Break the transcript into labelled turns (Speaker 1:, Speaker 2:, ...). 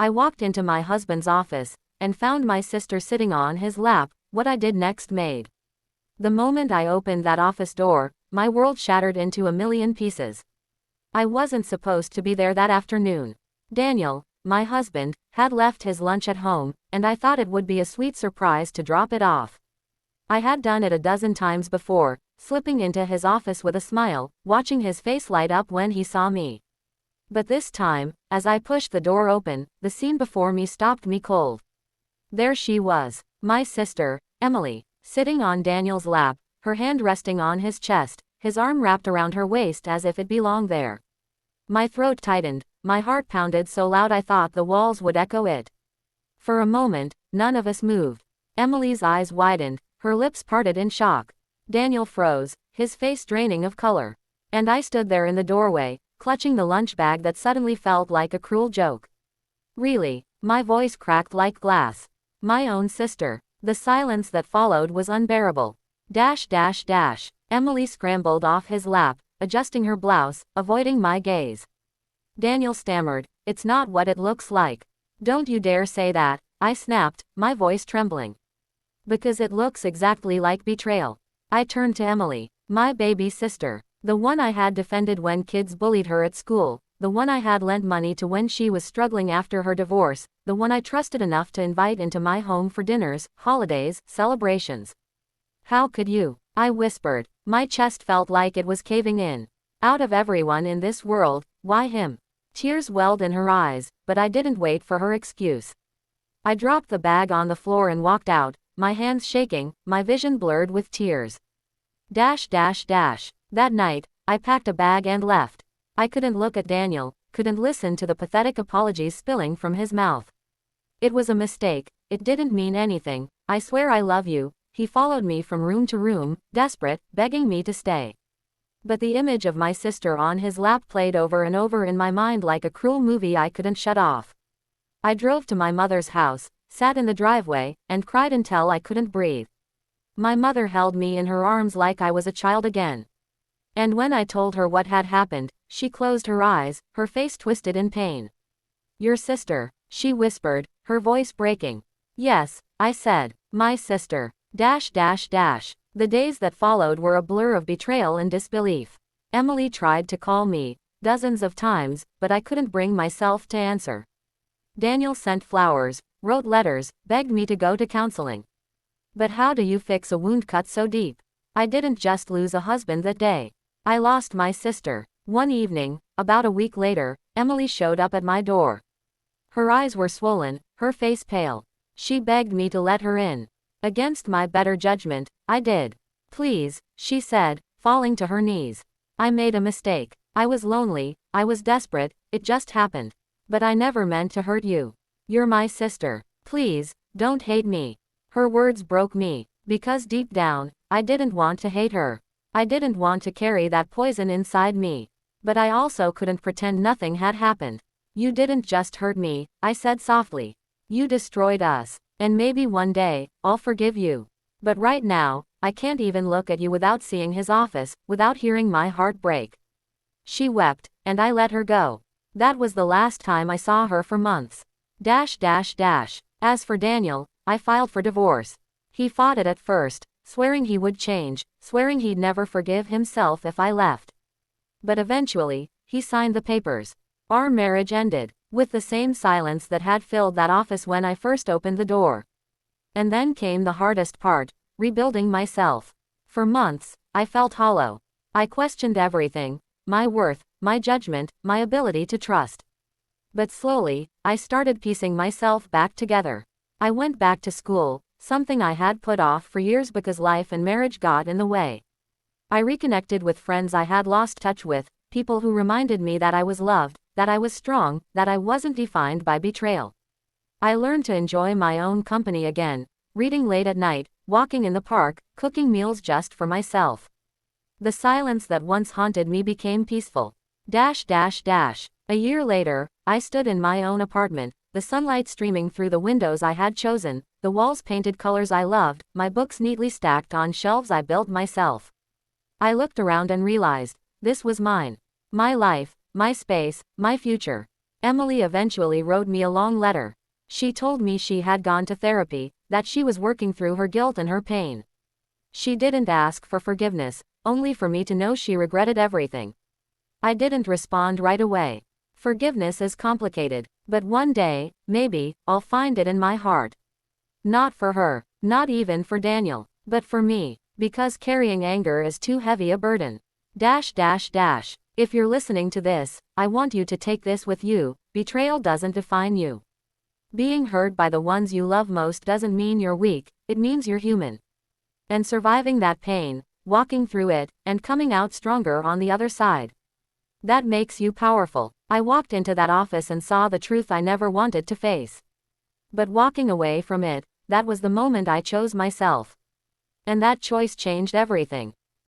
Speaker 1: I walked into my husband's office, and found my sister sitting on his lap. What I did next made. The moment I opened that office door, my world shattered into a million pieces. I wasn't supposed to be there that afternoon. Daniel, my husband, had left his lunch at home, and I thought it would be a sweet surprise to drop it off. I had done it a dozen times before, slipping into his office with a smile, watching his face light up when he saw me. But this time, as I pushed the door open, the scene before me stopped me cold. There she was, my sister, Emily, sitting on Daniel's lap, her hand resting on his chest, his arm wrapped around her waist as if it belonged there. My throat tightened, my heart pounded so loud I thought the walls would echo it. For a moment, none of us moved. Emily's eyes widened, her lips parted in shock. Daniel froze, his face draining of color. And I stood there in the doorway, clutching the lunch bag that suddenly felt like a cruel joke. Really, my voice cracked like glass. My own sister. The silence that followed was unbearable. Emily scrambled off his lap, adjusting her blouse, avoiding my gaze. Daniel stammered, "It's not what it looks like." "Don't you dare say that," I snapped, my voice trembling. "Because it looks exactly like betrayal." I turned to Emily, my baby sister, the one I had defended when kids bullied her at school, the one I had lent money to when she was struggling after her divorce, the one I trusted enough to invite into my home for dinners, holidays, celebrations. "How could you?" I whispered. My chest felt like it was caving in. Out of everyone in this world, why him? Tears welled in her eyes, but I didn't wait for her excuse. I dropped the bag on the floor and walked out, my hands shaking, my vision blurred with tears. That night, I packed a bag and left. I couldn't look at Daniel, couldn't listen to the pathetic apologies spilling from his mouth. It was a mistake, it didn't mean anything, I swear I love you. He followed me from room to room, desperate, begging me to stay. But the image of my sister on his lap played over and over in my mind like a cruel movie I couldn't shut off. I drove to my mother's house, sat in the driveway, and cried until I couldn't breathe. My mother held me in her arms like I was a child again. And when I told her what had happened, she closed her eyes, her face twisted in pain. "Your sister," she whispered, her voice breaking. "Yes," I said, "my sister." The days that followed were a blur of betrayal and disbelief. Emily tried to call me dozens of times, but I couldn't bring myself to answer. Daniel sent flowers, wrote letters, begged me to go to counseling. But how do you fix a wound cut so deep? I didn't just lose a husband that day. I lost my sister. One evening, about a week later, Emily showed up at my door. Her eyes were swollen, her face pale. She begged me to let her in. Against my better judgment, I did. "Please," she said, falling to her knees. "I made a mistake. I was lonely, I was desperate, it just happened. But I never meant to hurt you. You're my sister. Please, don't hate me." Her words broke me, because deep down, I didn't want to hate her. I didn't want to carry that poison inside me. But I also couldn't pretend nothing had happened. "You didn't just hurt me," I said softly. "You destroyed us. And maybe one day, I'll forgive you. But right now, I can't even look at you without seeing his office, without hearing my heart break." She wept, and I let her go. That was the last time I saw her for months. As for Daniel, I filed for divorce. He fought it at first, swearing he would change, swearing he'd never forgive himself if I left. But eventually, he signed the papers. Our marriage ended, with the same silence that had filled that office when I first opened the door. And then came the hardest part, rebuilding myself. For months, I felt hollow. I questioned everything, my worth, my judgment, my ability to trust. But slowly, I started piecing myself back together. I went back to school, something I had put off for years because life and marriage got in the way. I reconnected with friends I had lost touch with, people who reminded me that I was loved, that I was strong, that I wasn't defined by betrayal. I learned to enjoy my own company again, reading late at night, walking in the park, cooking meals just for myself. The silence that once haunted me became peaceful. A year later, I stood in my own apartment, the sunlight streaming through the windows I had chosen, the walls painted colors I loved, my books neatly stacked on shelves I built myself. I looked around and realized, this was mine. My life, my space, my future. Emily eventually wrote me a long letter. She told me she had gone to therapy, that she was working through her guilt and her pain. She didn't ask for forgiveness, only for me to know she regretted everything. I didn't respond right away. Forgiveness is complicated, but one day, maybe, I'll find it in my heart. Not for her, not even for Daniel, but for me, because carrying anger is too heavy a burden. If you're listening to this, I want you to take this with you: betrayal doesn't define you. Being hurt by the ones you love most doesn't mean you're weak, it means you're human. And surviving that pain, walking through it, and coming out stronger on the other side, that makes you powerful. I walked into that office and saw the truth I never wanted to face. But walking away from it, that was the moment I chose myself. And that choice changed everything.